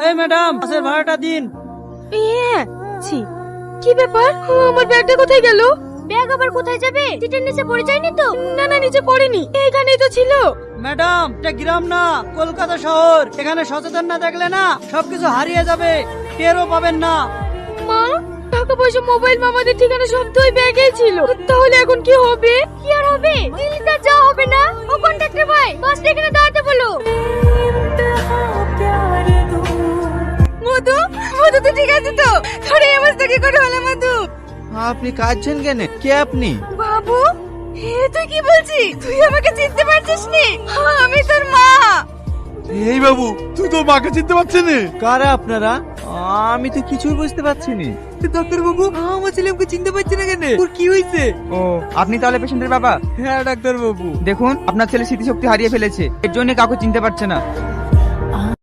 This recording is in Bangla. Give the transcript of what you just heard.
এই ম্যাডাম, বাসের ভাড়াটা দিন। কি ব্যাপার? আমার ব্যাগটা কোথায় গেল? ব্যাগ আবার কোথায় যাবে? সিটের নিচে পড়ে যায়নি তো? না না, নিচে পড়েনি, এখানেই তো ছিল। ম্যাডাম, এটা গ্রাম না, কলকাতা শহর। এখানে সচেতন না দেখলে না সবকিছু হারিয়ে যাবে, টেরও পাবেন না। মা, টাকা পয়সা, মোবাইল, মামাদের ঠিকানা সব তো ওই ব্যাগেই ছিল। তাহলে এখন কি হবে? কি আর হবে? দিল্লিতে আর যাওয়া হবে না। ও কন্ডাক্টর ভাই, বাসটা এখানে দাঁড়াতে বলো। মধু, মধু তো ঠিক আছে তো? তোর এই অবস্থা কি করে হলো মধু? আপনি কাঁদছেন কেন? কে আপনি? বাবু, তুই কি বলছিস? তুই আমাকে চিনতে পারছিস নি? আমি তোর মা। এই বাবু, তুই তো মাকে চিনতে পারছিস না? কারা আপনারা? আমি তো কিছুই বুঝতে পারছি না। ডাক্তার বাবু, আমার ছেলে আমাকে চিনতে পারছে না কেন? ওর কি হয়েছে? ও, আপনি তাহলে পেশেন্টের বাবা? হ্যাঁ ডাক্তার বাবু। দেখুন, আপনার ছেলে স্মৃতিশক্তি হারিয়ে ফেলেছে, এর জন্য কাউকে চিনতে পারছে না।